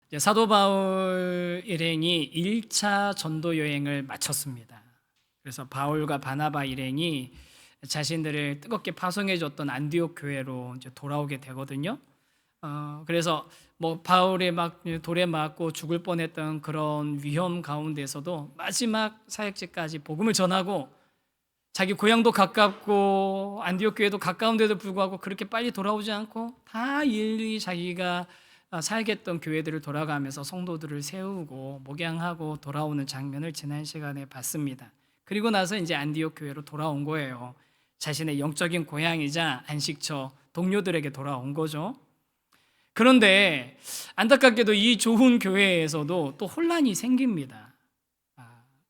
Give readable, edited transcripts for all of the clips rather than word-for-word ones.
이제 사도 바울 일행이 1차 전도 여행을 마쳤습니다. 그래서 바울과 바나바 일행이 자신들을 뜨겁게 파송해 줬던 안디옥 교회로 이제 돌아오게 되거든요. 그래서 뭐 바울이 막 돌에 맞고 죽을 뻔했던 그런 위험 가운데서도 마지막 사역지까지 복음을 전하고, 자기 고향도 가깝고 안디옥 교회도 가까운데도 불구하고 그렇게 빨리 돌아오지 않고 다 일일이 자기가 살겠던 교회들을 돌아가면서 성도들을 세우고 목양하고 돌아오는 장면을 지난 시간에 봤습니다. 그리고 나서 이제 안디옥 교회로 돌아온 거예요. 자신의 영적인 고향이자 안식처 동료들에게 돌아온 거죠. 그런데 안타깝게도 이 좋은 교회에서도 또 혼란이 생깁니다.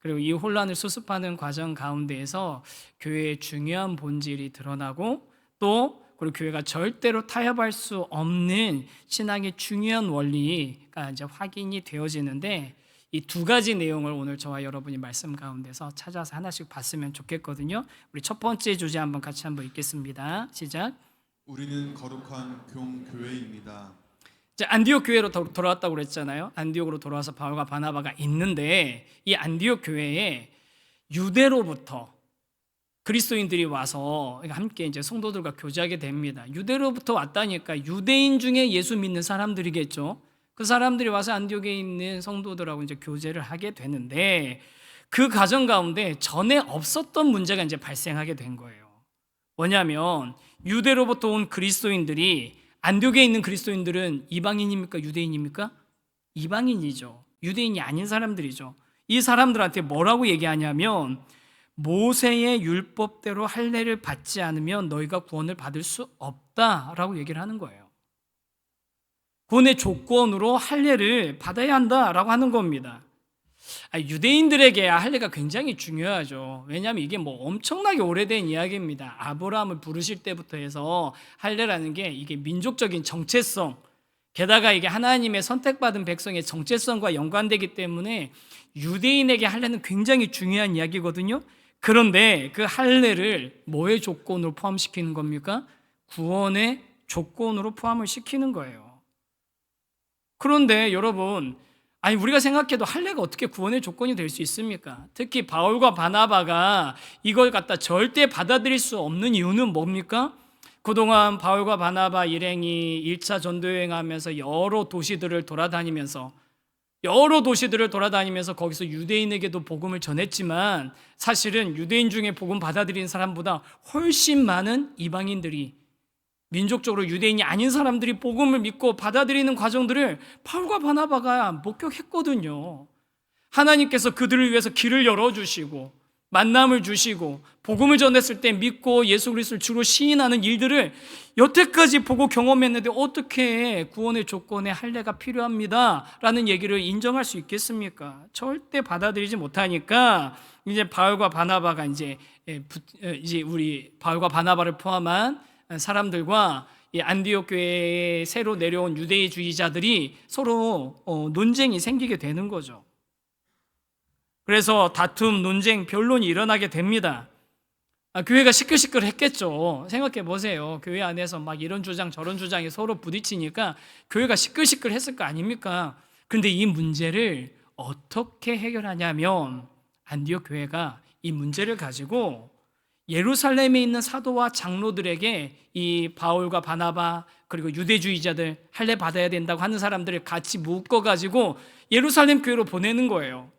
그리고 이 혼란을 수습하는 과정 가운데에서 교회의 중요한 본질이 드러나고, 또 그리고 교회가 절대로 타협할 수 없는 신앙의 중요한 원리가 이제 확인이 되어지는데, 이 두 가지 내용을 오늘 저와 여러분이 말씀 가운데서 찾아서 하나씩 봤으면 좋겠거든요. 우리 첫 번째 주제 같이 한번 읽겠습니다. 시작. 우리는 거룩한 교회입니다. 안디옥 교회로 돌아왔다고 그랬잖아요. 안디옥으로 돌아와서 바울과 바나바가 있는데, 이 안디옥 교회에 유대로부터 그리스도인들이 와서 함께 이제 성도들과 교제하게 됩니다. 유대로부터 왔다니까 유대인 중에 예수 믿는 사람들이겠죠. 그 사람들이 와서 안디옥에 있는 성도들하고 이제 교제를 하게 되는데, 그 과정 가운데 전에 없었던 문제가 이제 발생하게 된 거예요. 뭐냐면 유대로부터 온 그리스도인들이, 안디옥에 있는 그리스도인들은 이방인입니까? 유대인입니까? 이방인이죠. 유대인이 아닌 사람들이죠. 이 사람들한테 뭐라고 얘기하냐면, 모세의 율법대로 할례를 받지 않으면 너희가 구원을 받을 수 없다라고 얘기를 하는 거예요. 구원의 조건으로 할례를 받아야 한다라고 하는 겁니다. 유대인들에게 할례가 굉장히 중요하죠. 왜냐하면 이게 뭐 엄청나게 오래된 이야기입니다. 아브라함을 부르실 때부터 해서 할례라는 게 이게 민족적인 정체성, 게다가 이게 하나님의 선택받은 백성의 정체성과 연관되기 때문에 유대인에게 할례는 굉장히 중요한 이야기거든요. 그런데 그 할례를 뭐의 조건으로 포함시키는 겁니까? 구원의 조건으로 포함을 시키는 거예요. 그런데 여러분, 우리가 생각해도 할례가 어떻게 구원의 조건이 될 수 있습니까? 특히 바울과 바나바가 이걸 갖다 절대 받아들일 수 없는 이유는 뭡니까? 그동안 바울과 바나바 일행이 1차 전도여행하면서 여러 도시들을 돌아다니면서 거기서 유대인에게도 복음을 전했지만, 사실은 유대인 중에 복음 받아들이는 사람보다 훨씬 많은 이방인들이, 민족적으로 유대인이 아닌 사람들이 복음을 믿고 받아들이는 과정들을 바울과 바나바가 목격했거든요. 하나님께서 그들을 위해서 길을 열어주시고 만남을 주시고 복음을 전했을 때 믿고 예수 그리스도를 주로 시인하는 일들을 여태까지 보고 경험했는데, 어떻게 구원의 조건에 할례가 필요합니다 라는 얘기를 인정할 수 있겠습니까? 절대 받아들이지 못하니까 이제 바울과 바나바가 이제 우리 바울과 바나바를 포함한 사람들과 이 안디옥 교회에 새로 내려온 유대주의자들이 서로 논쟁이 생기게 되는 거죠. 그래서 다툼, 논쟁, 변론이 일어나게 됩니다. 교회가 시끌시끌했겠죠. 생각해 보세요. 교회 안에서 막 이런 주장 저런 주장이 서로 부딪히니까 교회가 시끌시끌했을 거 아닙니까? 그런데 이 문제를 어떻게 해결하냐면, 안디옥 교회가 이 문제를 가지고 예루살렘에 있는 사도와 장로들에게 이 바울과 바나바 그리고 유대주의자들, 할례 받아야 된다고 하는 사람들을 같이 묶어가지고 예루살렘 교회로 보내는 거예요.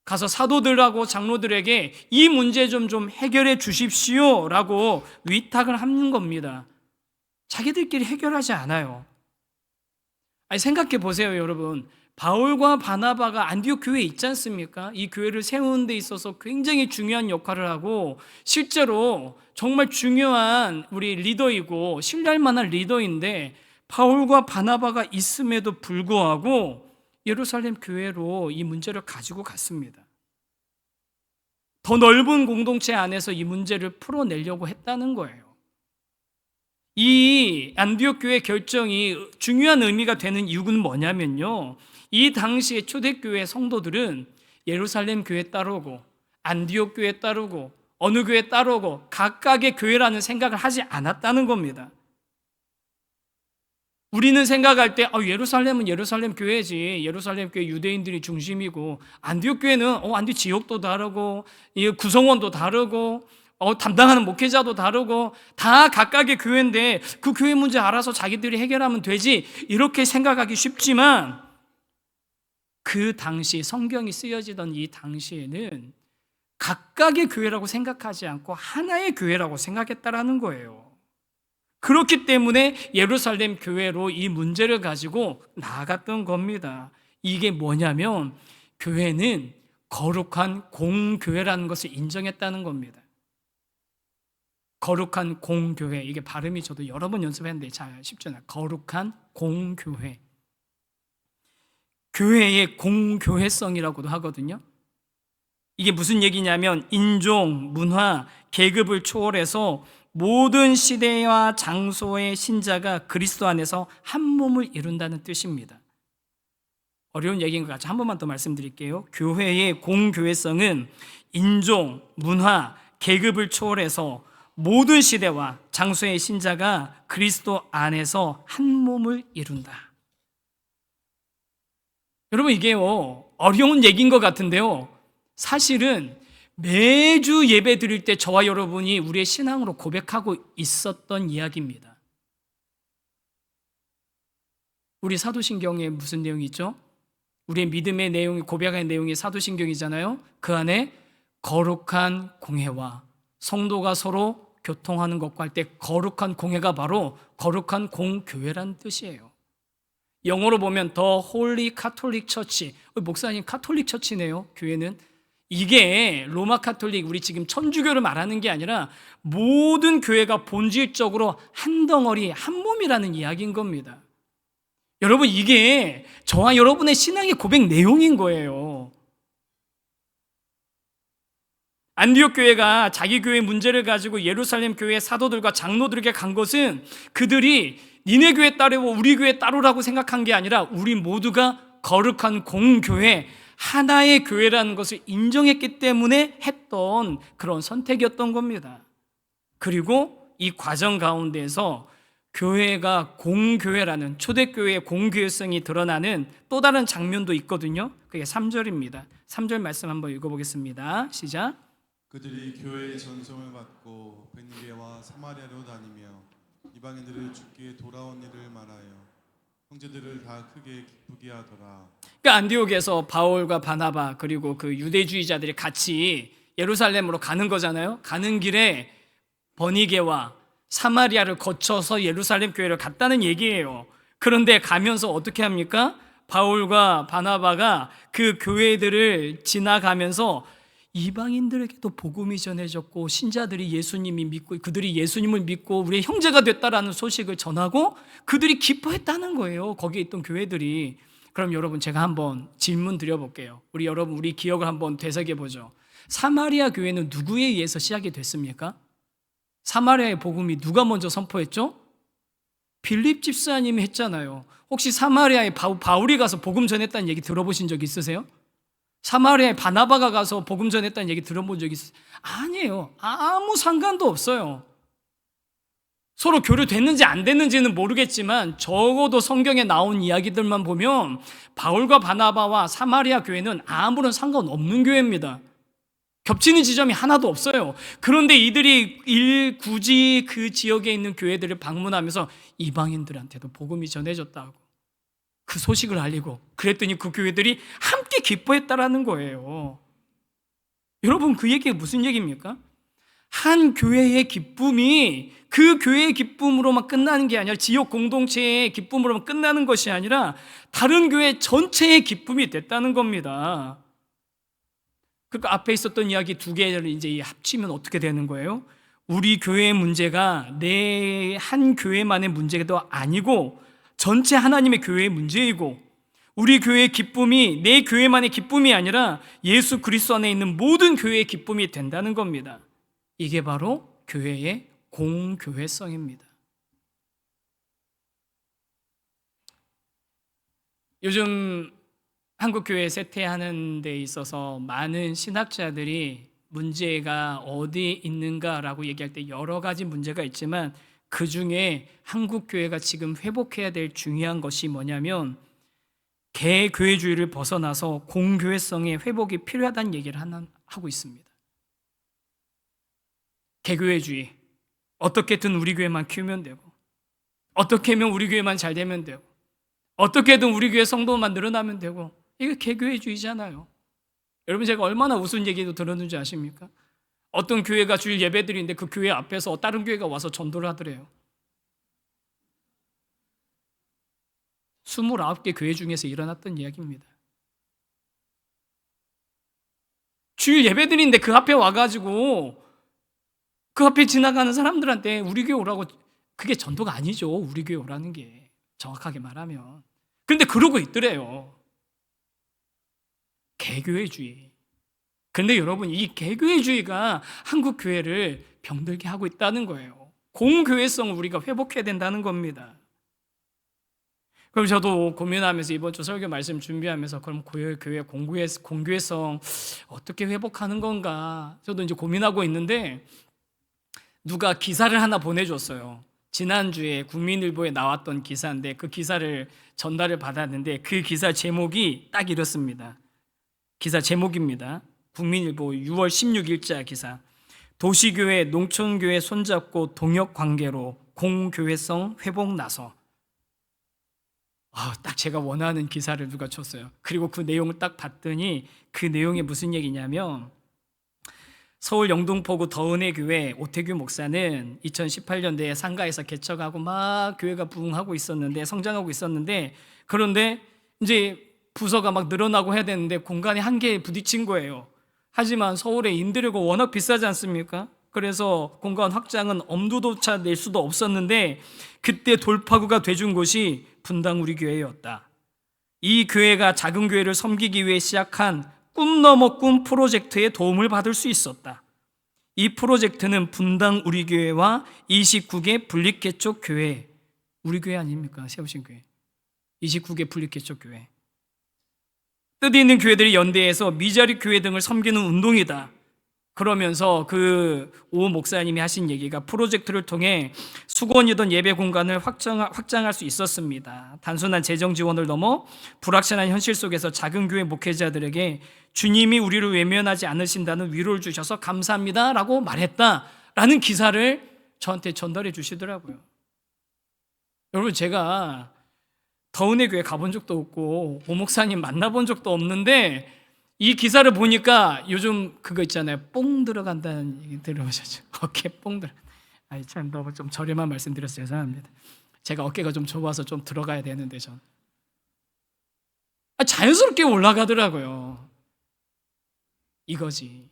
가서 사도들하고 장로들에게 이 문제 좀 해결해 주십시오 라고 위탁을 하는 겁니다. 자기들끼리 해결하지 않아요. 생각해 보세요, 여러분. 바울과 바나바가 안디옥 교회에 있지 않습니까? 이 교회를 세우는 데 있어서 굉장히 중요한 역할을 하고, 실제로 정말 중요한 우리 리더이고 신뢰할 만한 리더인데, 바울과 바나바가 있음에도 불구하고 예루살렘 교회로 이 문제를 가지고 갔습니다. 더 넓은 공동체 안에서 이 문제를 풀어내려고 했다는 거예요. 이 안디옥 교회 결정이 중요한 의미가 되는 이유는 뭐냐면요, 이 당시의 초대교회 성도들은 예루살렘 교회 따르고 안디옥 교회 따르고 어느 교회 따르고 각각의 교회라는 생각을 하지 않았다는 겁니다. 우리는 생각할 때 예루살렘은 예루살렘 교회지. 예루살렘 교회 유대인들이 중심이고, 안디옥 교회는 안디 지역도 다르고, 이 구성원도 다르고, 담당하는 목회자도 다르고, 다 각각의 교회인데 그 교회 문제 알아서 자기들이 해결하면 되지, 이렇게 생각하기 쉽지만, 그 당시 성경이 쓰여지던 이 당시에는 각각의 교회라고 생각하지 않고 하나의 교회라고 생각했다라는 거예요. 그렇기 때문에 예루살렘 교회로 이 문제를 가지고 나아갔던 겁니다. 이게 뭐냐면 교회는 거룩한 공교회라는 것을 인정했다는 겁니다. 거룩한 공교회, 이게 발음이 저도 여러 번 연습했는데 잘 쉽지 않아요. 거룩한 공교회. 교회의 공교회성이라고도 하거든요. 이게 무슨 얘기냐면 인종, 문화, 계급을 초월해서 모든 시대와 장소의 신자가 그리스도 안에서 한 몸을 이룬다는 뜻입니다. 어려운 얘기인 것 같죠? 한 번만 더 말씀드릴게요. 교회의 공교회성은 인종, 문화, 계급을 초월해서 모든 시대와 장소의 신자가 그리스도 안에서 한 몸을 이룬다. 여러분, 이게요, 어려운 얘기인 것 같은데요, 사실은 매주 예배 드릴 때 저와 여러분이 우리의 신앙으로 고백하고 있었던 이야기입니다. 우리 사도신경에 무슨 내용이 있죠? 우리의 믿음의 내용이, 고백하는 내용이 사도신경이잖아요. 그 안에 거룩한 공회와 성도가 서로 교통하는 것과 할 때 거룩한 공회가 바로 거룩한 공교회라는 뜻이에요. 영어로 보면 The Holy Catholic Church. 목사님, 카톨릭 처치네요. 교회는 이게 로마 카톨릭, 우리 지금 천주교를 말하는 게 아니라 모든 교회가 본질적으로 한 덩어리, 한 몸이라는 이야기인 겁니다. 여러분, 이게 저와 여러분의 신앙의 고백 내용인 거예요. 안디옥 교회가 자기 교회 문제를 가지고 예루살렘 교회 사도들과 장로들에게 간 것은 그들이 니네 교회 따르고 우리 교회 따르라고 생각한 게 아니라 우리 모두가 거룩한 공교회, 하나의 교회라는 것을 인정했기 때문에 했던 그런 선택이었던 겁니다. 그리고 이 과정 가운데에서 교회가 공교회라는, 초대교회의 공교회성이 드러나는 또 다른 장면도 있거든요. 그게 3절입니다. 3절 말씀 한번 읽어보겠습니다. 시작. 그들이 교회의 전송을 받고 베니게와 사마리아로 다니며 이방인들을 죽기에 돌아온 일을 말하여 형제들을 다 크게 기쁘게 하더라. 그러니까 안디옥에서 바울과 바나바 그리고 그 유대주의자들이 같이 예루살렘으로 가는 거잖아요. 가는 길에 버니게와 사마리아를 거쳐서 예루살렘 교회를 갔다는 얘기예요. 그런데 가면서 어떻게 합니까? 바울과 바나바가 그 교회들을 지나가면서 이방인들에게도 복음이 전해졌고 신자들이 예수님이 믿고 그들이 예수님을 믿고 우리의 형제가 됐다라는 소식을 전하고 그들이 기뻐했다는 거예요. 거기에 있던 교회들이. 그럼 여러분, 제가 한번 질문 드려볼게요. 우리 기억을 한번 되새겨보죠. 사마리아 교회는 누구에 의해서 시작이 됐습니까? 사마리아의 복음이 누가 먼저 선포했죠? 빌립 집사님이 했잖아요. 혹시 사마리아에 바울이 가서 복음 전했다는 얘기 들어보신 적 있으세요? 사마리아에 바나바가 가서 복음 전했다는 얘기 들어본 적 있어요? 아니에요. 아무 상관도 없어요. 서로 교류됐는지 안 됐는지는 모르겠지만 적어도 성경에 나온 이야기들만 보면 바울과 바나바와 사마리아 교회는 아무런 상관없는 교회입니다. 겹치는 지점이 하나도 없어요. 그런데 이들이 굳이 그 지역에 있는 교회들을 방문하면서 이방인들한테도 복음이 전해졌다고 그 소식을 알리고 그랬더니 그 교회들이 함께 기뻐했다라는 거예요. 여러분, 그 얘기가 무슨 얘기입니까? 한 교회의 기쁨이 그 교회의 기쁨으로만 끝나는 게 아니라 지역 공동체의 기쁨으로만 끝나는 것이 아니라 다른 교회 전체의 기쁨이 됐다는 겁니다. 그러니까 앞에 있었던 이야기 두 개를 이제 합치면 어떻게 되는 거예요? 우리 교회의 문제가 내 한 교회만의 문제도 아니고 전체 하나님의 교회의 문제이고 우리 교회의 기쁨이 내 교회만의 기쁨이 아니라 예수 그리스도 안에 있는 모든 교회의 기쁨이 된다는 겁니다. 이게 바로 교회의 공교회성입니다. 요즘 한국교회 세태하는 데 있어서 많은 신학자들이 문제가 어디에 있는가라고 얘기할 때 여러 가지 문제가 있지만 그 중에 한국 교회가 지금 회복해야 될 중요한 것이 뭐냐면 개교회주의를 벗어나서 공교회성의 회복이 필요하다는 얘기를 하고 있습니다. 개교회주의, 어떻게든 우리 교회만 키우면 되고, 어떻게 하면 우리 교회만 잘 되면 되고, 어떻게든 우리 교회 성도만 늘어나면 되고, 이게 개교회주의잖아요. 여러분, 제가 얼마나 우스운 얘기도 들었는지 아십니까? 어떤 교회가 주일 예배드리는데 그 교회 앞에서 다른 교회가 와서 전도를 하더래요. 29개 교회 중에서 일어났던 이야기입니다. 주일 예배드리는데 그 앞에 와가지고 그 앞에 지나가는 사람들한테 우리 교회 오라고, 그게 전도가 아니죠. 우리 교회 오라는 게, 정확하게 말하면. 그런데 그러고 있더래요. 개교회주의. 그런데 여러분, 이 개교회주의가 한국 교회를 병들게 하고 있다는 거예요. 공교회성을 우리가 회복해야 된다는 겁니다. 그럼 저도 고민하면서 이번 주 설교 말씀 준비하면서 그럼 교회 공교회성 어떻게 회복하는 건가, 저도 이제 고민하고 있는데 누가 기사를 하나 보내줬어요. 지난주에 국민일보에 나왔던 기사인데 그 기사를 전달을 받았는데 그 기사 제목이 딱 이렇습니다. 기사 제목입니다. 국민일보 6월 16일자 기사. 도시교회, 농촌교회 손잡고 동역관계로 공교회성 회복 나서. 딱 제가 원하는 기사를 누가 쳤어요. 그리고 그 내용을 딱 봤더니 그 내용이 무슨 얘기냐면, 서울 영등포구 더은혜교회 오태규 목사는 2018년도에 상가에서 개척하고 막 교회가 부흥하고 있었는데, 성장하고 있었는데, 그런데 이제 부서가 막 늘어나고 해야 되는데 공간이 한계에 부딪힌 거예요. 하지만 서울의 임대료가 워낙 비싸지 않습니까? 그래서 공간 확장은 엄두조차 낼 수도 없었는데 그때 돌파구가 돼준 곳이 분당 우리 교회였다. 이 교회가 작은 교회를 섬기기 위해 시작한 꿈 넘어 꿈 프로젝트에 도움을 받을 수 있었다. 이 프로젝트는 분당 우리 교회와 29개 분립개척 교회, 우리 교회 아닙니까? 세우신 교회. 29개 분립개척 교회. 뜻 있는 교회들이 연대해서 미자리 교회 등을 섬기는 운동이다. 그러면서 그 오 목사님이 하신 얘기가, 프로젝트를 통해 수건이던 예배 공간을 확장할 수 있었습니다. 단순한 재정 지원을 넘어 불확실한 현실 속에서 작은 교회 목회자들에게 주님이 우리를 외면하지 않으신다는 위로를 주셔서 감사합니다 라고 말했다라는 기사를 저한테 전달해 주시더라고요. 여러분, 제가 더은혜 교회 가본 적도 없고 오 목사님 만나본 적도 없는데 이 기사를 보니까 요즘 그거 있잖아요. 뽕 들어간다는 얘기 들어보셨죠? 어깨 뽕 들어. 참 너무 좀 저렴한 말씀 드렸어요. 죄송합니다. 제가 어깨가 좀 좁아서 좀 들어가야 되는데 전. 자연스럽게 올라가더라고요. 이거지.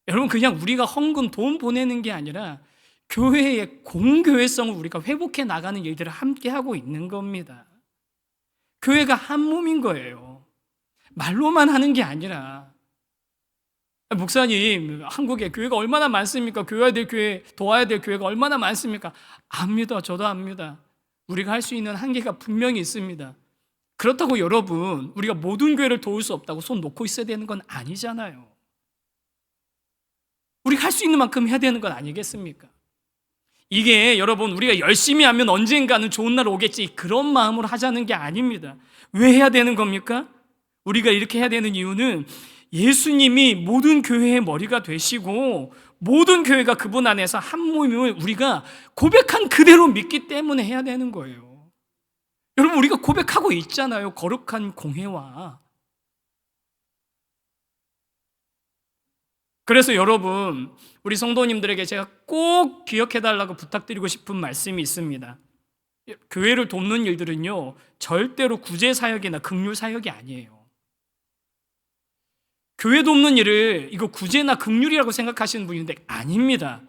여러분, 그냥 우리가 헌금 돈 보내는 게 아니라 교회의 공교회성을 우리가 회복해 나가는 일들을 함께 하고 있는 겁니다. 교회가 한 몸인 거예요. 말로만 하는 게 아니라. 목사님, 한국에 교회가 얼마나 많습니까? 도와야 될 교회가 얼마나 많습니까? 압니다. 저도 압니다. 우리가 할 수 있는 한계가 분명히 있습니다. 그렇다고 여러분, 우리가 모든 교회를 도울 수 없다고 손 놓고 있어야 되는 건 아니잖아요. 우리가 할 수 있는 만큼 해야 되는 건 아니겠습니까? 이게 여러분, 우리가 열심히 하면 언젠가는 좋은 날 오겠지, 그런 마음으로 하자는 게 아닙니다. 왜 해야 되는 겁니까? 우리가 이렇게 해야 되는 이유는 예수님이 모든 교회의 머리가 되시고 모든 교회가 그분 안에서 한 몸임을 우리가 고백한 그대로 믿기 때문에 해야 되는 거예요. 여러분, 우리가 고백하고 있잖아요. 거룩한 공회와. 그래서 여러분, 우리 성도님들에게 제가 꼭 기억해달라고 부탁드리고 싶은 말씀이 있습니다. 교회를 돕는 일들은요, 절대로 구제사역이나 긍휼사역이 아니에요. 교회 돕는 일을 이거 구제나 긍휼이라고 생각하시는 분인데 아닙니다.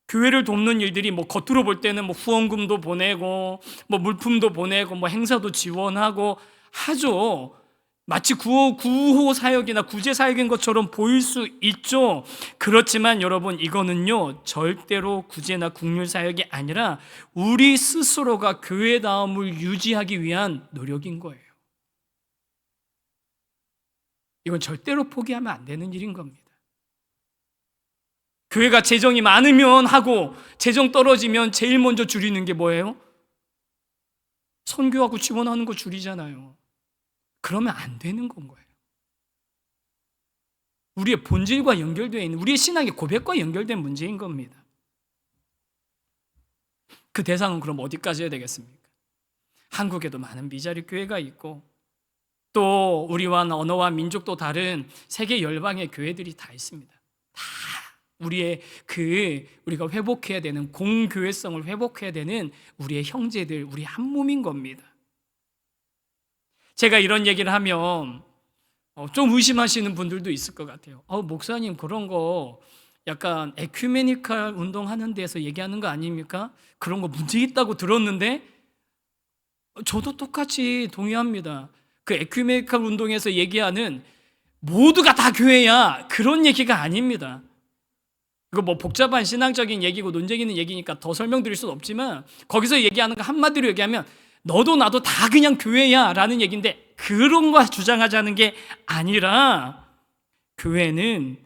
교회를 돕는 일들이 겉으로 볼 때는 후원금도 보내고 물품도 보내고 행사도 지원하고 하죠. 마치 구호 사역이나 구제 사역인 것처럼 보일 수 있죠. 그렇지만 여러분, 이거는요 절대로 구제나 긍휼 사역이 아니라 우리 스스로가 교회다움을 유지하기 위한 노력인 거예요. 이건 절대로 포기하면 안 되는 일인 겁니다. 교회가 재정이 많으면 하고 재정 떨어지면 제일 먼저 줄이는 게 뭐예요? 선교하고 지원하는 거 줄이잖아요. 그러면 안 되는 건 거예요. 우리의 본질과 연결되어 있는, 우리의 신앙의 고백과 연결된 문제인 겁니다. 그 대상은 그럼 어디까지 해야 되겠습니까? 한국에도 많은 미자립 교회가 있고 또 우리와 언어와 민족도 다른 세계 열방의 교회들이 다 있습니다. 다 우리가 회복해야 되는 공교회성을 회복해야 되는 우리의 형제들, 우리 한 몸인 겁니다. 제가 이런 얘기를 하면 좀 의심하시는 분들도 있을 것 같아요. 목사님 그런 거 약간 에큐메니칼 운동하는 데서 얘기하는 거 아닙니까? 그런 거 문제 있다고 들었는데 저도 똑같이 동의합니다. 그 에큐메니칼 운동에서 얘기하는 모두가 다 교회야 그런 얘기가 아닙니다. 이거 뭐 복잡한 신앙적인 얘기고 논쟁 있는 얘기니까 더 설명드릴 수는 없지만 거기서 얘기하는 거 한마디로 얘기하면 너도 나도 다 그냥 교회야 라는 얘기인데 그런 거 주장하자는 게 아니라 교회는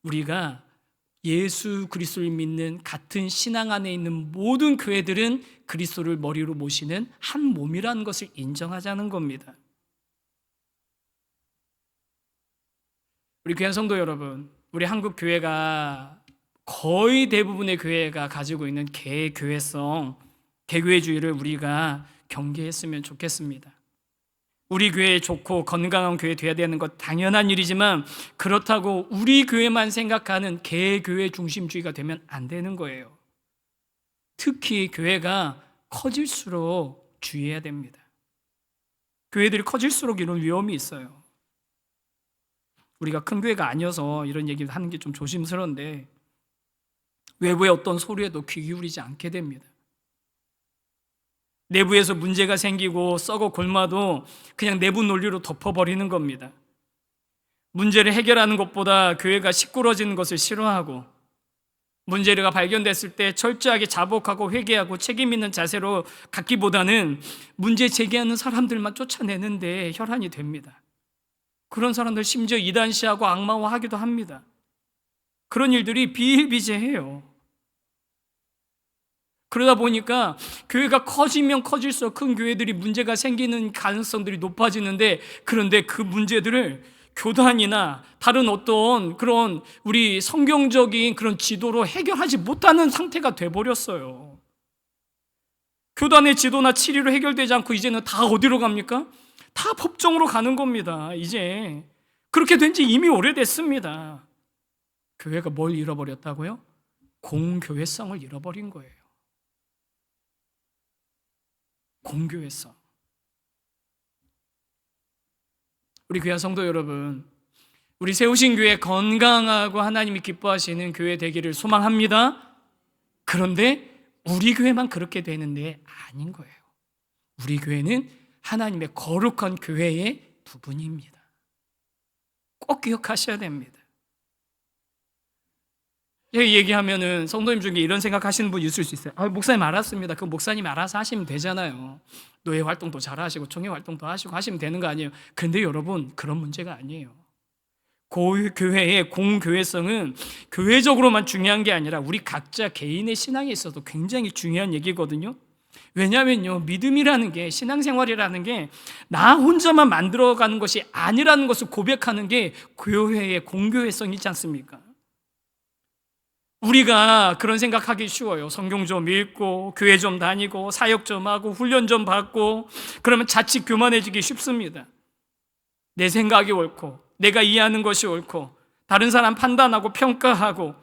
우리가 예수 그리스도를 믿는 같은 신앙 안에 있는 모든 교회들은 그리스도를 머리로 모시는 한 몸이라는 것을 인정하자는 겁니다. 우리 귀한 성도 여러분, 우리 한국 교회가 거의 대부분의 교회가 가지고 있는 개교회성, 개교회주의를 우리가 경계했으면 좋겠습니다. 우리 교회 좋고 건강한 교회 돼야 되는 것 당연한 일이지만 그렇다고 우리 교회만 생각하는 개교회 중심주의가 되면 안 되는 거예요. 특히 교회가 커질수록 주의해야 됩니다. 교회들이 커질수록 이런 위험이 있어요. 우리가 큰 교회가 아니어서 이런 얘기를 하는 게 좀 조심스러운데 외부의 어떤 소리에도 귀 기울이지 않게 됩니다. 내부에서 문제가 생기고 썩어 골마도 그냥 내부 논리로 덮어버리는 겁니다. 문제를 해결하는 것보다 교회가 시끄러지는 것을 싫어하고 문제가 발견됐을 때 철저하게 자복하고 회개하고 책임 있는 자세로 갖기보다는 문제 제기하는 사람들만 쫓아내는데 혈안이 됩니다. 그런 사람들 심지어 이단시하고 악마화하기도 합니다. 그런 일들이 비일비재해요. 그러다 보니까 교회가 커지면 커질수록 큰 교회들이 문제가 생기는 가능성들이 높아지는데 그런데 그 문제들을 교단이나 다른 어떤 그런 우리 성경적인 그런 지도로 해결하지 못하는 상태가 돼버렸어요. 교단의 지도나 치리로 해결되지 않고 이제는 다 어디로 갑니까? 다 법정으로 가는 겁니다. 이제 그렇게 된 지 이미 오래됐습니다. 교회가 뭘 잃어버렸다고요? 공교회성을 잃어버린 거예요. 공교회성. 우리 귀한 성도 여러분, 우리 세우신 교회 건강하고 하나님이 기뻐하시는 교회 되기를 소망합니다. 그런데 우리 교회만 그렇게 되는데 아닌 거예요. 우리 교회는 하나님의 거룩한 교회의 부분입니다. 꼭 기억하셔야 됩니다. 얘기하면은 성도님 중에 이런 생각하시는 분 있을 수 있어요. 목사님 알았습니다. 그 목사님 알아서 하시면 되잖아요. 노예 활동도 잘 하시고 총회 활동도 하시고 하시면 되는 거 아니에요. 그런데 여러분 그런 문제가 아니에요. 교회의 공교회성은 교회적으로만 중요한 게 아니라 우리 각자 개인의 신앙에 있어도 굉장히 중요한 얘기거든요. 왜냐하면요, 믿음이라는 게, 신앙생활이라는 게 나 혼자만 만들어가는 것이 아니라는 것을 고백하는 게 교회의 공교회성이 있지 않습니까? 우리가 그런 생각하기 쉬워요. 성경 좀 읽고 교회 좀 다니고 사역 좀 하고 훈련 좀 받고 그러면 자칫 교만해지기 쉽습니다. 내 생각이 옳고 내가 이해하는 것이 옳고 다른 사람 판단하고 평가하고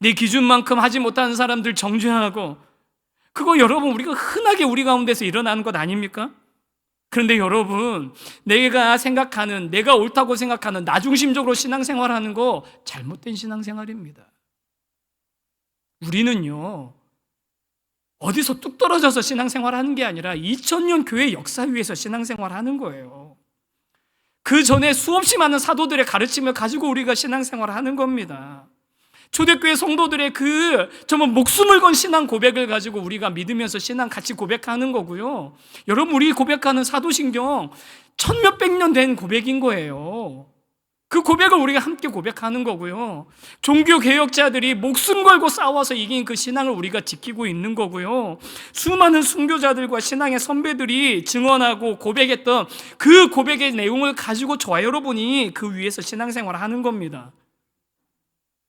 내 기준만큼 하지 못하는 사람들 정죄하고, 그거 여러분 우리가 흔하게 우리 가운데서 일어나는 것 아닙니까? 그런데 여러분, 내가 생각하는, 내가 옳다고 생각하는 나 중심적으로 신앙생활하는 거 잘못된 신앙생활입니다. 우리는요, 어디서 뚝 떨어져서 신앙생활하는 게 아니라 2000년 교회 역사 위에서 신앙생활하는 거예요. 그 전에 수없이 많은 사도들의 가르침을 가지고 우리가 신앙생활하는 겁니다. 초대교회 성도들의 정말 목숨을 건 신앙 고백을 가지고 우리가 믿으면서 신앙 같이 고백하는 거고요. 여러분, 우리 고백하는 사도신경 1000몇백 년 된 고백인 거예요. 그 고백을 우리가 함께 고백하는 거고요. 종교개혁자들이 목숨 걸고 싸워서 이긴 그 신앙을 우리가 지키고 있는 거고요. 수많은 순교자들과 신앙의 선배들이 증언하고 고백했던 그 고백의 내용을 가지고 저와 여러분이 그 위에서 신앙생활을 하는 겁니다.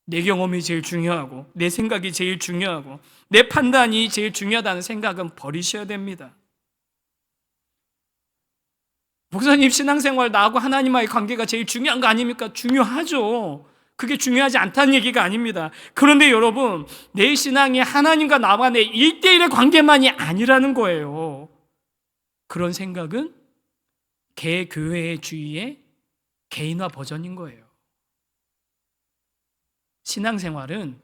내 경험이 제일 중요하고 내 생각이 제일 중요하고 내 판단이 제일 중요하다는 생각은 버리셔야 됩니다. 목사님, 신앙생활 나하고 하나님과의 관계가 제일 중요한 거 아닙니까? 중요하죠. 그게 중요하지 않다는 얘기가 아닙니다. 그런데 여러분, 내 신앙이 하나님과 나와 내 1대1의 관계만이 아니라는 거예요. 그런 생각은 개교회의 주의의 개인화 버전인 거예요. 신앙생활은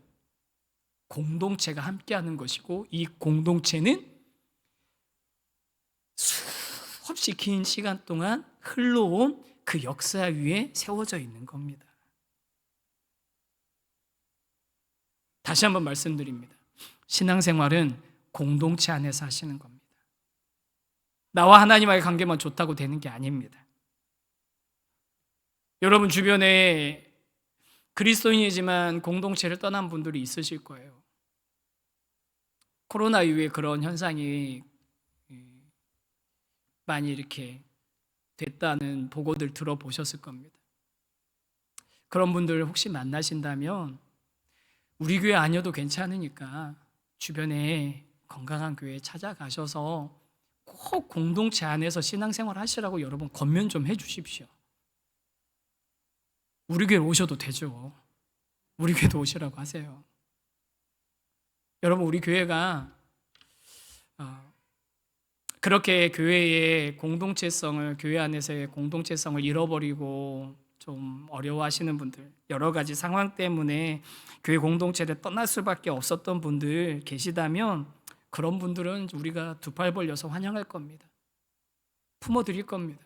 공동체가 함께하는 것이고 이 공동체는 수없이 긴 시간 동안 흘러온 그 역사 위에 세워져 있는 겁니다. 다시 한번 말씀드립니다. 신앙생활은 공동체 안에서 하시는 겁니다. 나와 하나님과의 관계만 좋다고 되는 게 아닙니다. 여러분 주변에 그리스도인이지만 공동체를 떠난 분들이 있으실 거예요. 코로나 이후에 그런 현상이 많이 이렇게 됐다는 보고들 들어보셨을 겁니다. 그런 분들 혹시 만나신다면 우리 교회 아니어도 괜찮으니까 주변에 건강한 교회에 찾아가셔서 꼭 공동체 안에서 신앙생활 하시라고 여러분 권면 좀 해주십시오. 우리 교회 오셔도 되죠. 우리 교회도 오시라고 하세요. 여러분 우리 교회가 그렇게 교회의 공동체성을, 교회 안에서의 공동체성을 잃어버리고 좀 어려워하시는 분들, 여러 가지 상황 때문에 교회 공동체를 떠날 수밖에 없었던 분들 계시다면 그런 분들은 우리가 두 팔 벌려서 환영할 겁니다. 품어드릴 겁니다.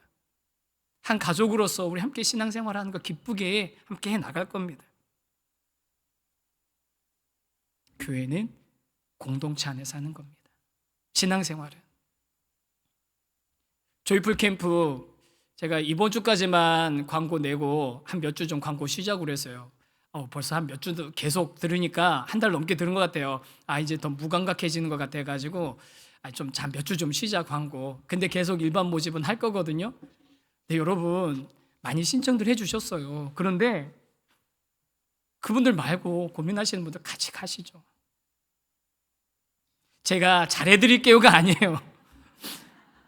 한 가족으로서 우리 함께 신앙생활하는 거 기쁘게 함께 해나갈 겁니다. 교회는 공동체 안에서 하는 겁니다. 신앙생활은. 조이풀 캠프 제가 이번 주까지만 광고 내고 한 몇 주 좀 광고 쉬자고 그랬어요. 벌써 한 몇 주 계속 들으니까 한 달 넘게 들은 것 같아요. 이제 더 무감각해지는 것 같아가지고 좀 몇 주 좀 쉬자 광고. 근데 계속 일반 모집은 할 거거든요. 근데 여러분 많이 신청들 해주셨어요. 그런데 그분들 말고 고민하시는 분들 같이 가시죠. 제가 잘해드릴게요가 아니에요.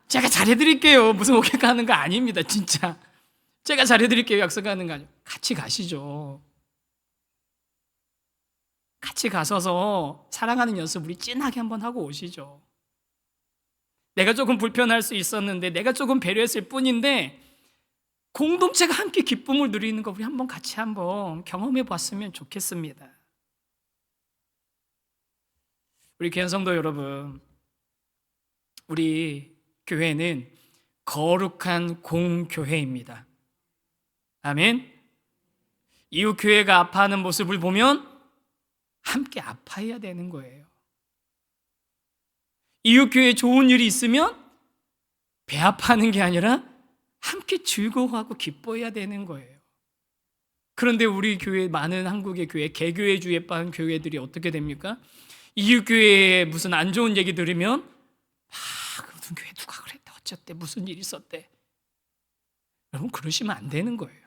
제가 잘해드릴게요. 무슨 오케가 하는 거 아닙니다. 진짜. 제가 잘해드릴게요. 약속하는 거 아니에요. 같이 가시죠. 같이 가서서 사랑하는 연습 우리 찐하게 한번 하고 오시죠. 내가 조금 불편할 수 있었는데 내가 조금 배려했을 뿐인데 공동체가 함께 기쁨을 누리는 거 우리 한번 같이 한번 경험해 봤으면 좋겠습니다. 우리 귀한 성도 여러분, 우리 교회는 거룩한 공교회입니다. 아멘. 이웃 교회가 아파하는 모습을 보면 함께 아파해야 되는 거예요. 이웃 교회에 좋은 일이 있으면 배 아파하는 게 아니라 함께 즐거워하고 기뻐해야 되는 거예요. 그런데 우리 교회, 많은 한국의 교회, 개교회주의에 빠진 교회들이 어떻게 됩니까? 이웃 교회에 무슨 안 좋은 얘기 들으면 무슨 교회 누가 그랬대, 어쨌대, 무슨 일이 있었대. 여러분 그러시면 안 되는 거예요.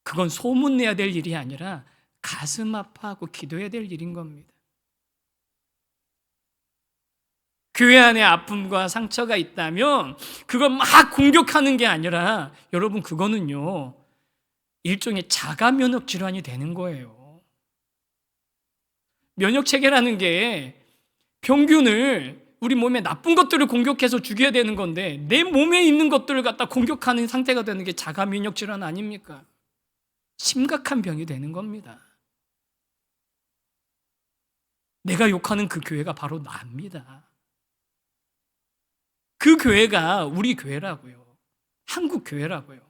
그건 소문내야 될 일이 아니라 가슴 아파하고 기도해야 될 일인 겁니다. 교회 안에 아픔과 상처가 있다면 그걸 막 공격하는 게 아니라 여러분 그거는요 일종의 자가 면역 질환이 되는 거예요. 면역 체계라는 게 병균을 우리 몸에 나쁜 것들을 공격해서 죽여야 되는 건데 내 몸에 있는 것들을 갖다 공격하는 상태가 되는 게 자가 면역 질환 아닙니까? 심각한 병이 되는 겁니다. 내가 욕하는 그 교회가 바로 나입니다. 그 교회가 우리 교회라고요. 한국 교회라고요.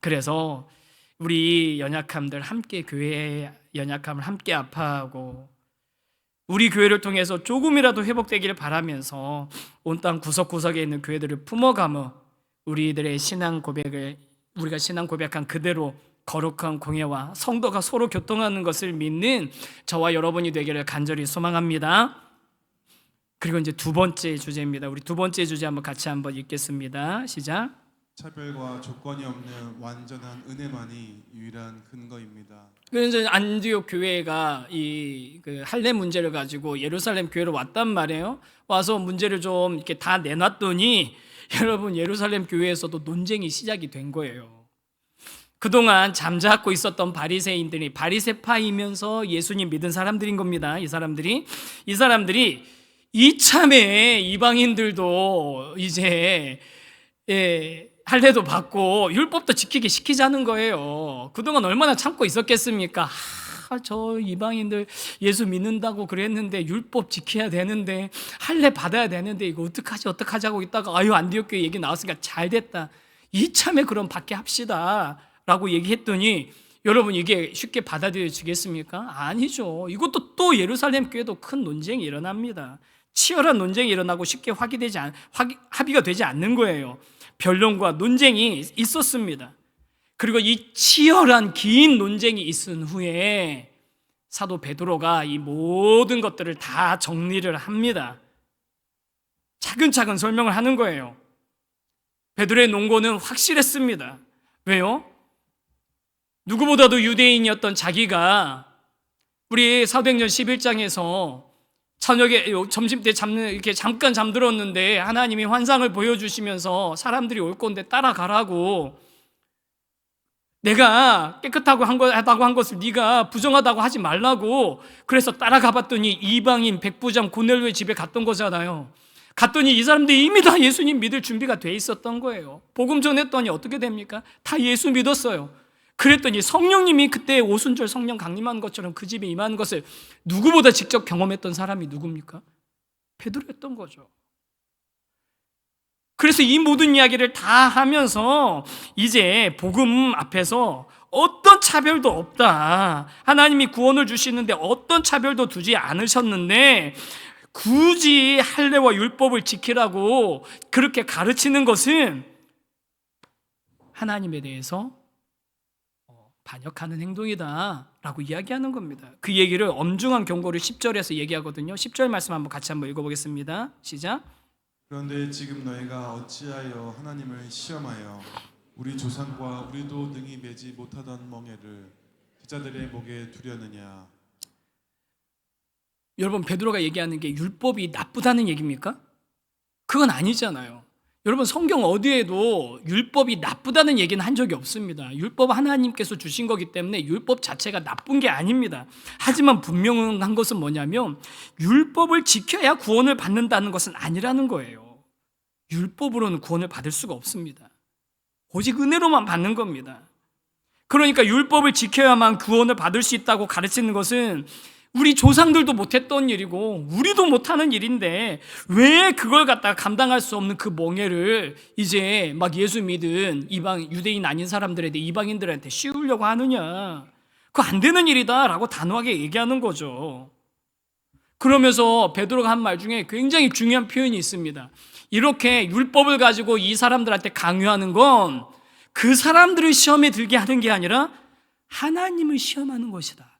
그래서 우리 연약함들 함께 교회의 연약함을 함께 아파하고 우리 교회를 통해서 조금이라도 회복되기를 바라면서 온 땅 구석구석에 있는 교회들을 품어가며 우리들의 신앙 고백을 우리가 신앙 고백한 그대로 거룩한 공예와 성도가 서로 교통하는 것을 믿는 저와 여러분이 되기를 간절히 소망합니다. 그리고 이제 두 번째 주제입니다. 우리 두 번째 주제 같이 한번 읽겠습니다. 시작. 차별과 조건이 없는 완전한 은혜만이 유일한 근거입니다. 그래서 안디옥 교회가 그 할례 문제를 가지고 예루살렘 교회로 왔단 말이에요. 와서 문제를 좀 이렇게 다 내놨더니 여러분 예루살렘 교회에서도 논쟁이 시작이 된 거예요. 그동안 잠자코 있었던 바리새인들이 바리새파이면서 예수님 믿은 사람들인 겁니다. 이 사람들이 이참에 이방인들도 이제 할례도 받고 율법도 지키게 시키자는 거예요. 그동안 얼마나 참고 있었겠습니까? 저 이방인들 예수 믿는다고 그랬는데 율법 지켜야 되는데 할례 받아야 되는데 이거 어떡하자고 있다가 안디옥 교회 얘기 나왔으니까 잘 됐다. 이참에 그럼 받게 합시다 라고 얘기했더니 여러분 이게 쉽게 받아들여지겠습니까? 아니죠. 이것도 또 예루살렘 교회도 큰 논쟁이 일어납니다. 치열한 논쟁이 일어나고 쉽게 합의가 되지 않는 거예요. 변론과 논쟁이 있었습니다. 그리고 이 치열한 긴 논쟁이 있은 후에 사도 베드로가 이 모든 것들을 다 정리를 합니다. 차근차근 설명을 하는 거예요. 베드로의 논거는 확실했습니다. 왜요? 누구보다도 유대인이었던 자기가 우리 사도행전 11장에서 저녁에 점심때 이렇게 잠깐 잠들었는데 하나님이 환상을 보여주시면서 사람들이 올 건데 따라가라고, 내가 깨끗하고 하다고 한 것을 네가 부정하다고 하지 말라고 그래서 따라가 봤더니 이방인 백부장 고넬료의 집에 갔던 거잖아요. 갔더니 이 사람들이 이미 다 예수님 믿을 준비가 돼 있었던 거예요. 복음 전했더니 어떻게 됩니까? 다 예수 믿었어요. 그랬더니 성령님이 그때 오순절 성령 강림한 것처럼 그 집에 임하는 것을 누구보다 직접 경험했던 사람이 누굽니까? 베드로였던 거죠. 그래서 이 모든 이야기를 다 하면서 이제 복음 앞에서 어떤 차별도 없다, 하나님이 구원을 주시는데 어떤 차별도 두지 않으셨는데 굳이 할례와 율법을 지키라고 그렇게 가르치는 것은 하나님에 대해서 반역하는 행동이다 라고 이야기하는 겁니다. 그 얘기를 엄중한 경고를 10절에서 얘기하거든요. 10절 말씀 같이 한번 읽어보겠습니다. 시작. 그런데 지금 너희가 어찌하여 하나님을 시험하여 우리 조상과 우리도 능히 매지 못하던 멍에를 제자들의 목에 두려느냐. 여러분, 베드로가 얘기하는 게 율법이 나쁘다는 얘기입니까? 그건 아니잖아요. 여러분, 성경 어디에도 율법이 나쁘다는 얘기는 한 적이 없습니다. 율법 하나님께서 주신 거기 때문에 율법 자체가 나쁜 게 아닙니다. 하지만 분명한 것은 뭐냐면 율법을 지켜야 구원을 받는다는 것은 아니라는 거예요. 율법으로는 구원을 받을 수가 없습니다. 오직 은혜로만 받는 겁니다. 그러니까 율법을 지켜야만 구원을 받을 수 있다고 가르치는 것은 우리 조상들도 못했던 일이고 우리도 못하는 일인데 왜 그걸 갖다가 감당할 수 없는 그 멍에를 이제 막 예수 믿은 유대인 아닌 사람들한테, 이방인들한테 씌우려고 하느냐. 그거 안 되는 일이다 라고 단호하게 얘기하는 거죠. 그러면서 베드로가 한 말 중에 굉장히 중요한 표현이 있습니다. 이렇게 율법을 가지고 이 사람들한테 강요하는 건 그 사람들을 시험에 들게 하는 게 아니라 하나님을 시험하는 것이다.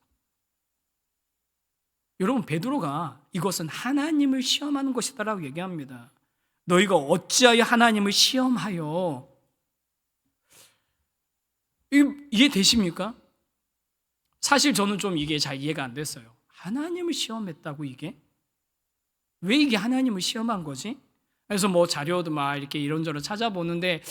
여러분, 베드로가 이것은 하나님을 시험하는 것이다라고 얘기합니다. 너희가 어찌하여 하나님을 시험하여, 이해되십니까? 사실 저는 좀 이게 잘 이해가 안 됐어요. 하나님을 시험했다고 이게? 왜 이게 하나님을 시험한 거지? 그래서 뭐 자료도 막 이렇게 이런저런 찾아보는데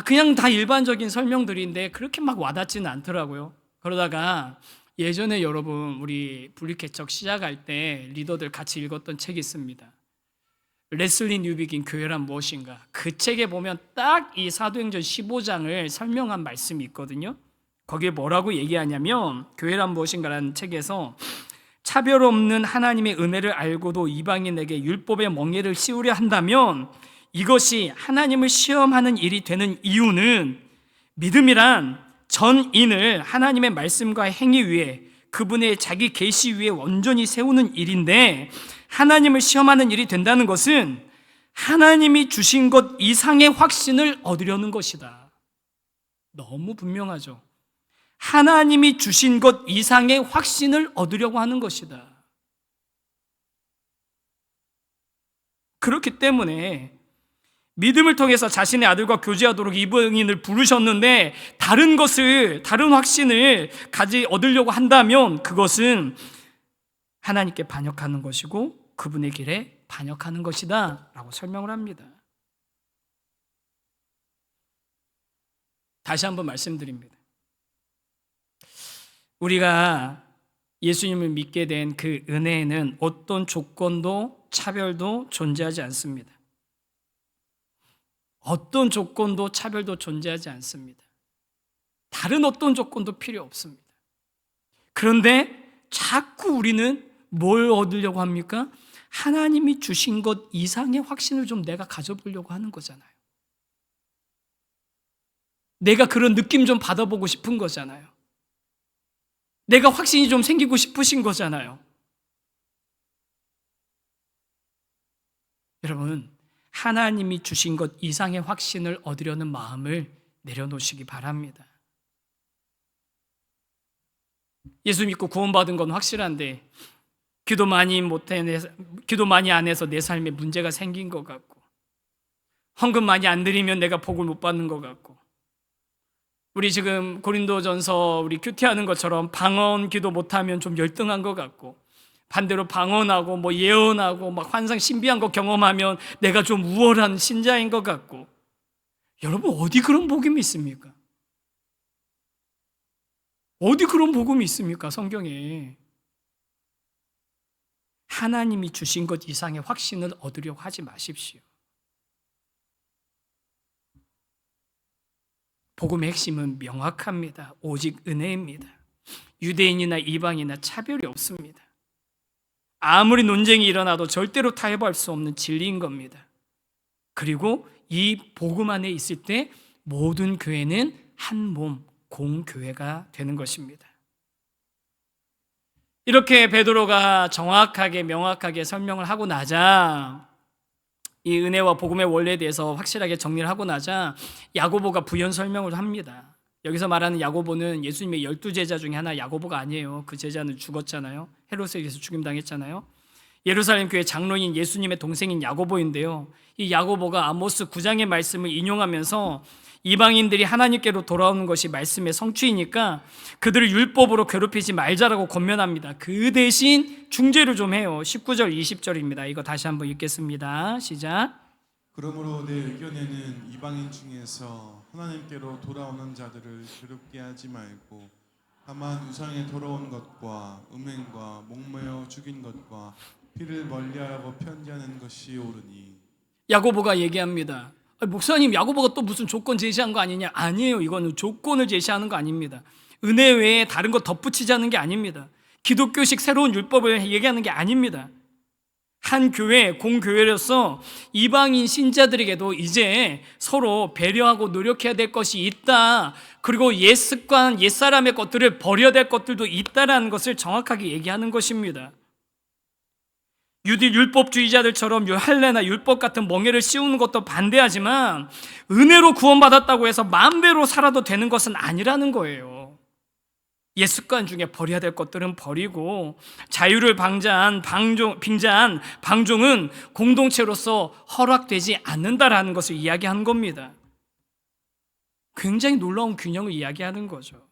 그냥 다 일반적인 설명들인데 그렇게 막 와닿지는 않더라고요. 그러다가 예전에 여러분 우리 분리개척 시작할 때 리더들 같이 읽었던 책이 있습니다. 레슬리 뉴비긴 교회란 무엇인가. 그 책에 보면 딱 이 사도행전 15장을 설명한 말씀이 있거든요. 거기에 뭐라고 얘기하냐면 교회란 무엇인가라는 책에서 차별 없는 하나님의 은혜를 알고도 이방인에게 율법의 멍에를 씌우려 한다면 이것이 하나님을 시험하는 일이 되는 이유는 믿음이란 전인을 하나님의 말씀과 행위 위에 그분의 자기 계시 위에 온전히 세우는 일인데 하나님을 시험하는 일이 된다는 것은 하나님이 주신 것 이상의 확신을 얻으려는 것이다. 너무 분명하죠. 하나님이 주신 것 이상의 확신을 얻으려고 하는 것이다. 그렇기 때문에 믿음을 통해서 자신의 아들과 교제하도록 이방인을 부르셨는데 다른 확신을 얻으려고 한다면 그것은 하나님께 반역하는 것이고 그분의 길에 반역하는 것이다 라고 설명을 합니다. 다시 한번 말씀드립니다. 우리가 예수님을 믿게 된 그 은혜에는 어떤 조건도 차별도 존재하지 않습니다. 어떤 조건도 차별도 존재하지 않습니다. 다른 어떤 조건도 필요 없습니다. 그런데 자꾸 우리는 뭘 얻으려고 합니까? 하나님이 주신 것 이상의 확신을 좀 내가 가져보려고 하는 거잖아요. 내가 그런 느낌 좀 받아보고 싶은 거잖아요. 내가 확신이 좀 생기고 싶으신 거잖아요. 여러분, 하나님이 주신 것 이상의 확신을 얻으려는 마음을 내려놓으시기 바랍니다. 예수 믿고 구원받은 건 확실한데 기도 많이 안 해서 내 삶에 문제가 생긴 것 같고 헌금 많이 안 드리면 내가 복을 못 받는 것 같고 우리 지금 고린도전서 우리 큐티하는 것처럼 방언 기도 못하면 좀 열등한 것 같고 반대로 방언하고 예언하고 환상 신비한 거 경험하면 내가 좀 우월한 신자인 것 같고 여러분 어디 그런 복음이 있습니까? 어디 그런 복음이 있습니까? 성경에. 하나님이 주신 것 이상의 확신을 얻으려고 하지 마십시오. 복음의 핵심은 명확합니다. 오직 은혜입니다. 유대인이나 이방이나 차별이 없습니다. 아무리 논쟁이 일어나도 절대로 타협할 수 없는 진리인 겁니다. 그리고 이 복음 안에 있을 때 모든 교회는 한 몸, 공교회가 되는 것입니다. 이렇게 베드로가 정확하게 명확하게 설명을 하고 나자 이 은혜와 복음의 원리에 대해서 확실하게 정리를 하고 나자 야고보가 부연 설명을 합니다. 여기서 말하는 야고보는 예수님의 12제자 중에 하나 야고보가 아니에요. 그 제자는 죽었잖아요. 헤롯에게서 죽임당했잖아요. 예루살렘 교회 장로인 예수님의 동생인 야고보인데요. 이 야고보가 아모스 9장의 말씀을 인용하면서 이방인들이 하나님께로 돌아오는 것이 말씀의 성취이니까 그들을 율법으로 괴롭히지 말자라고 권면합니다. 그 대신 중재를 좀 해요. 19절 20절입니다. 이거 다시 한번 읽겠습니다. 시작. 그러므로 내 의견에는 이방인 중에서 하나님께로 돌아오는 자들을 괴롭게 하지 말고 다만 우상에 돌아온 것과 음행과 목매어 죽인 것과 피를 멀리하라고 편지하는 것이 옳으니. 야고보가 얘기합니다. 목사님, 야고보가 또 무슨 조건 제시한 거 아니냐? 아니에요. 이거는 조건을 제시하는 거 아닙니다. 은혜 외에 다른 거 덧붙이자는 게 아닙니다. 기독교식 새로운 율법을 얘기하는 게 아닙니다. 한 교회, 공교회로서 이방인 신자들에게도 이제 서로 배려하고 노력해야 될 것이 있다. 그리고 옛 습관, 옛사람의 것들을 버려야 될 것들도 있다라는 것을 정확하게 얘기하는 것입니다. 유대 율법주의자들처럼 할례나 율법 같은 멍에를 씌우는 것도 반대하지만 은혜로 구원받았다고 해서 마음대로 살아도 되는 것은 아니라는 거예요. 옛 습관 중에 버려야 될 것들은 버리고 자유를 빙자한 방종은 공동체로서 허락되지 않는다라는 것을 이야기하는 겁니다. 굉장히 놀라운 균형을 이야기하는 거죠.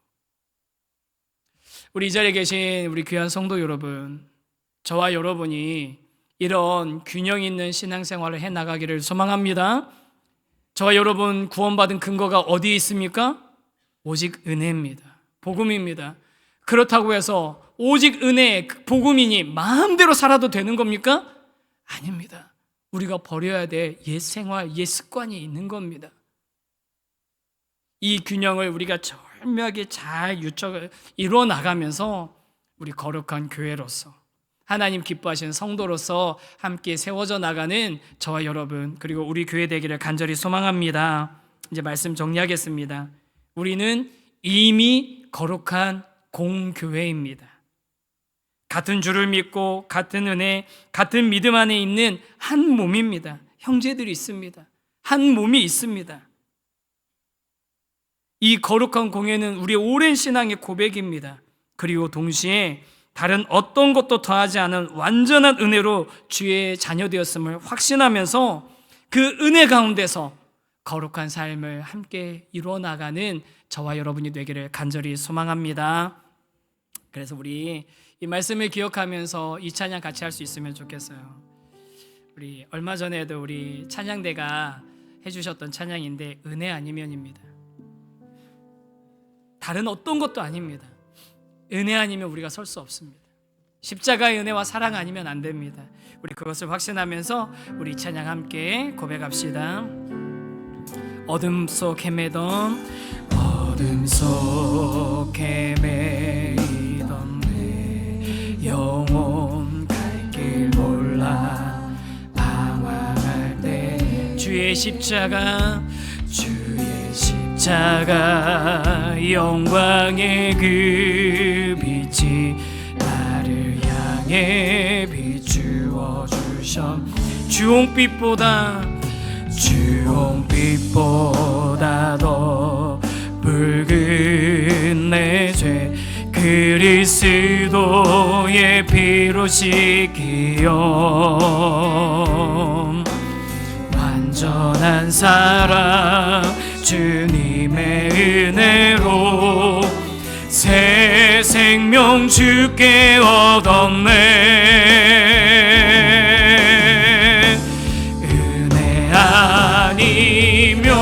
우리 이 자리에 계신 우리 귀한 성도 여러분, 저와 여러분이 이런 균형 있는 신앙생활을 해나가기를 소망합니다. 저와 여러분 구원받은 근거가 어디에 있습니까? 오직 은혜입니다. 복음입니다. 그렇다고 해서 오직 은혜, 복음이니 마음대로 살아도 되는 겁니까? 아닙니다. 우리가 버려야 될 옛 생활, 옛 습관이 있는 겁니다. 이 균형을 우리가 절묘하게 잘 이루어 나가면서 우리 거룩한 교회로서 하나님 기뻐하시는 성도로서 함께 세워져 나가는 저와 여러분 그리고 우리 교회 되기를 간절히 소망합니다. 이제 말씀 정리하겠습니다. 우리는 이미 거룩한 공교회입니다. 같은 주를 믿고 같은 은혜, 같은 믿음 안에 있는 한 몸입니다. 형제들이 있습니다. 한 몸이 있습니다. 이 거룩한 공예는 우리의 오랜 신앙의 고백입니다. 그리고 동시에 다른 어떤 것도 더하지 않은 완전한 은혜로 주의 자녀되었음을 확신하면서 그 은혜 가운데서 거룩한 삶을 함께 이루어 나가는 저와 여러분이 되기를 간절히 소망합니다. 그래서 우리 이 말씀을 기억하면서 이 찬양 같이 할 수 있으면 좋겠어요. 우리 얼마 전에도 우리 찬양대가 해주셨던 찬양인데 은혜 아니면입니다. 다른 어떤 것도 아닙니다. 은혜 아니면 우리가 설 수 없습니다. 십자가의 은혜와 사랑 아니면 안 됩니다. 우리 그것을 확신하면서 우리 찬양 함께 고백합시다. 어둠 속 헤매던 내 영혼 갈 길 몰라 방황할 때 주의 십자가 영광의 그 빛이 나를 향해 비추어 주셔. 주홍빛보다 더 붉은 내 죄 그리스도의 피로 씻기어 완전한 사랑 주님의 은혜로 새 생명 주께 얻었네. 은혜 아니면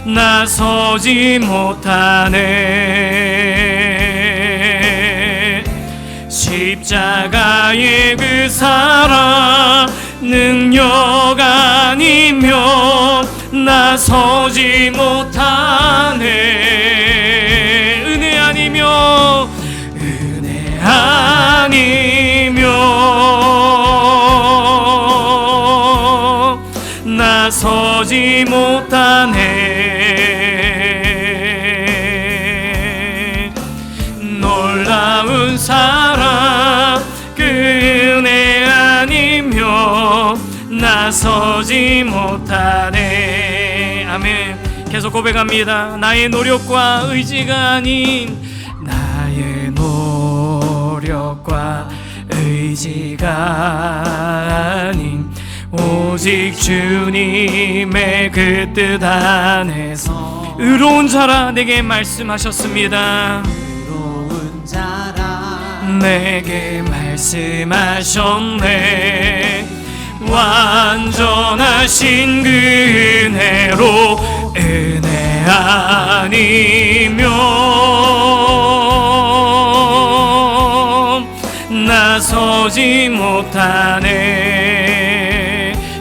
나서지 못하네. 십자가의 그 사랑 능력 아니면 나서지 못하네. 은혜 아니면 나서지 못하네. 놀라운 사랑 그 은혜 아니면 나서지 못하네. 아멘. 계속 고백합니다. 나의 노력과 의지가 아닌 나의 노력과 의지가 아닌 오직 주님의 그 뜻 안에서 의로운 자라 내게 말씀하셨습니다. 의로운 자라 내게 말씀하셨네. 완전하신 그 은혜로 은혜 아니면 나서지 못하네.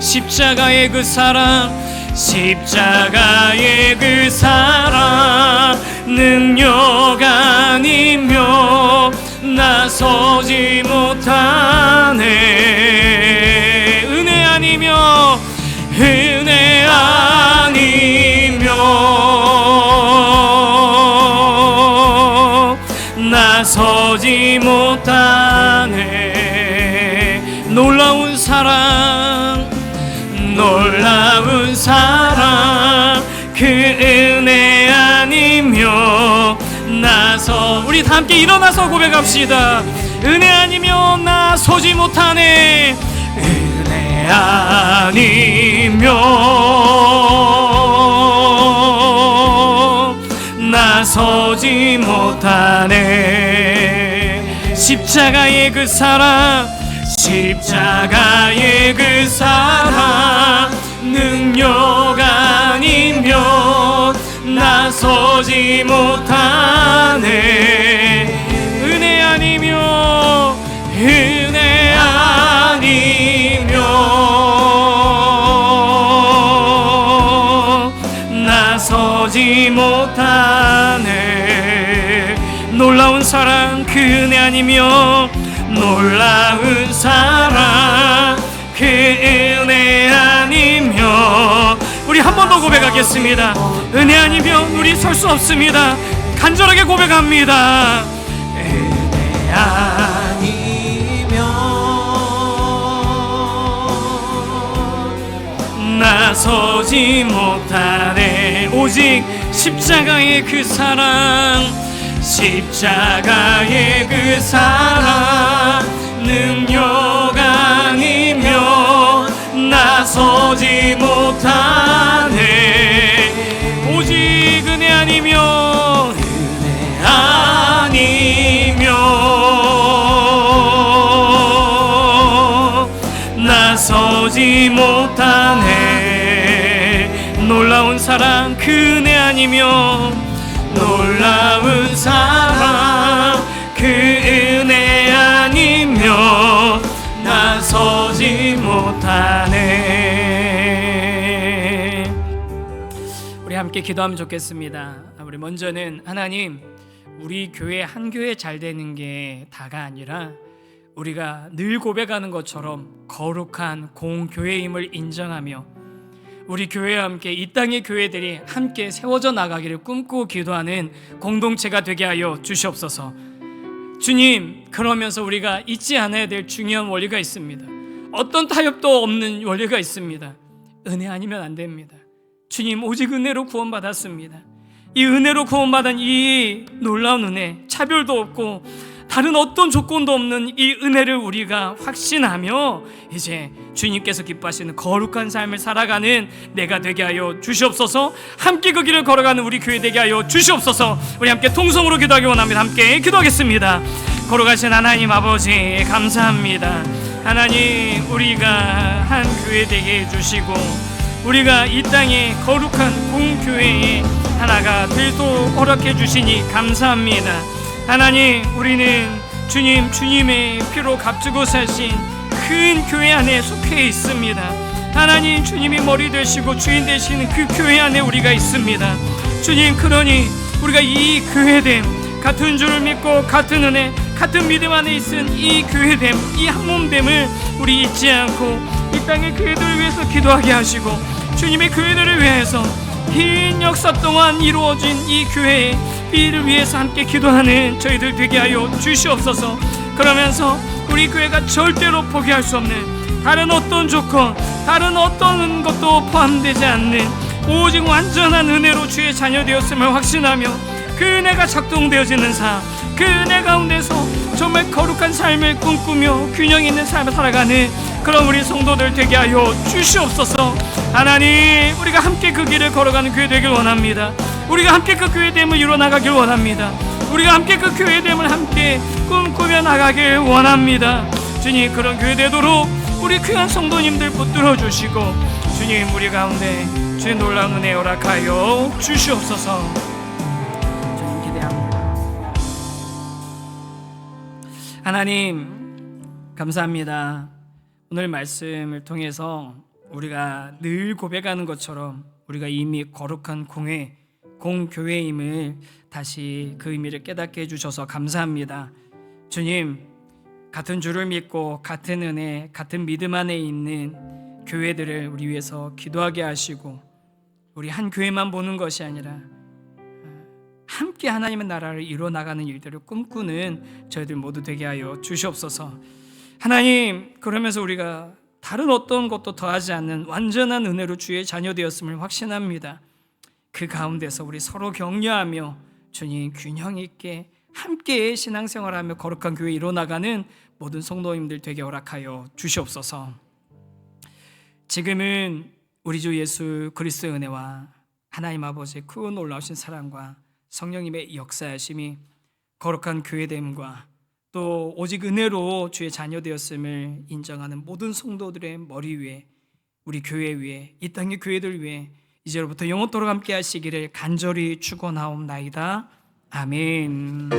십자가의 그 사랑 능력 아니면 나서지 못하네. 은혜 아니면 나서지 못하네. 놀라운 사랑 그 은혜 아니면 우리 다 함께 일어나서 고백합시다. 은혜 아니면 나서지 못하네. 은혜 아니면 나서지 못하네. 십자가의 그 사랑 능력 아니면 나서지 못하네. 은혜 아니면 나서지 못하네. 놀라운 사랑 그 은혜 아니면 그 은혜 아니면 우리 한 번 더 고백하겠습니다. 은혜 아니면 우리 설 수 없습니다. 간절하게 고백합니다. 은혜 아니면 나서지 못하네. 오직 십자가의 그 사랑, 십자가의 그 사랑 능력 아니면 나서지 못하네. 오직 은혜 아니면, 은혜 아니면 나서지 못하네. 놀라운 사랑 그 은혜 아니면, 놀라운 사랑 그 은혜 아니면 나서지 못하네. 우리 함께 기도하면 좋겠습니다. 우리 먼저는 하나님, 우리 교회 한 교회 잘 되는 게 다가 아니라 우리가 늘 고백하는 것처럼 거룩한 공교회임을 인정하며 우리 교회와 함께 이 땅의 교회들이 함께 세워져 나가기를 꿈꾸고 기도하는 공동체가 되게 하여 주시옵소서. 주님, 그러면서 우리가 잊지 않아야 될 중요한 원리가 있습니다. 어떤 타협도 없는 원리가 있습니다. 은혜 아니면 안 됩니다. 주님, 오직 은혜로 구원받았습니다. 이 은혜로 구원받은 이 놀라운 은혜, 차별도 없고 다른 어떤 조건도 없는 이 은혜를 우리가 확신하며 이제 주님께서 기뻐하시는 거룩한 삶을 살아가는 내가 되게 하여 주시옵소서. 함께 그 길을 걸어가는 우리 교회 되게 하여 주시옵소서. 우리 함께 통성으로 기도하기 원합니다. 함께 기도하겠습니다. 거룩하신 하나님 아버지, 감사합니다. 하나님, 우리가 한 교회 되게 해주시고 우리가 이 땅에 거룩한 공교회의 하나가 될 수 허락해 주시니 감사합니다. 하나님, 우리는 주님의 피로 값주고 사신 큰 교회 안에 속해 있습니다. 하나님, 주님이 머리 되시고 주인 되시는 그 교회 안에 우리가 있습니다. 주님, 그러니 우리가 이 교회됨, 같은 줄을 믿고 같은 은혜, 같은 믿음 안에 있은 이 교회됨, 이 한몸됨을 우리 잊지 않고 이 땅의 교회들을 위해서 기도하게 하시고 주님의 교회들을 위해서 긴 역사 동안 이루어진 이 교회의 이를 위해서 함께 기도하는 저희들 되게 하여 주시옵소서. 그러면서 우리 교회가 절대로 포기할 수 없는 다른 어떤 조건, 다른 어떤 것도 포함되지 않는 오직 완전한 은혜로 주의 자녀 되었음을 확신하며 그 은혜가 작동되어지는 삶, 그 은혜 가운데서 정말 거룩한 삶을 꿈꾸며 균형 있는 삶을 살아가는 그런 우리 성도들 되게 하여 주시옵소서. 하나님, 우리가 함께 그 길을 걸어가는 교회 되길 원합니다. 우리가 함께 그 교회됨을 이뤄나가길 원합니다. 우리가 함께 그 교회됨을 함께 꿈꾸며 나가길 원합니다. 주님, 그런 교회 되도록 우리 귀한 성도님들 붙들어 주시고 주님, 우리 가운데 주의 놀라운 은혜 허락하여 주시옵소서. 주님, 기대합니다. 하나님, 감사합니다. 오늘 말씀을 통해서 우리가 늘 고백하는 것처럼 우리가 이미 거룩한 공교회임을 다시 그 의미를 깨닫게 해주셔서 감사합니다. 주님, 같은 주를 믿고 같은 은혜, 같은 믿음 안에 있는 교회들을 우리 위해서 기도하게 하시고 우리 한 교회만 보는 것이 아니라 함께 하나님의 나라를 이뤄나가는 일들을 꿈꾸는 저희들 모두 되게 하여 주시옵소서. 하나님, 그러면서 우리가 다른 어떤 것도 더하지 않는 완전한 은혜로 주의 자녀 되었음을 확신합니다. 그 가운데서 우리 서로 격려하며 주님, 균형 있게 함께 신앙생활하며 거룩한 교회 이뤄나가는 모든 성도님들 되게 허락하여 주시옵소서. 지금은 우리 주 예수 그리스도의 은혜와 하나님 아버지의 그 놀라우신 사랑과 성령님의 역사하심이 거룩한 교회됨과 또 오직 은혜로 주의 자녀 되었음을 인정하는 모든 성도들의 머리 위에, 우리 교회 위에, 이 땅의 교회들 위에 이제로부터 영원토록 함께 하시기를 간절히 축원하옵나이다. 아멘.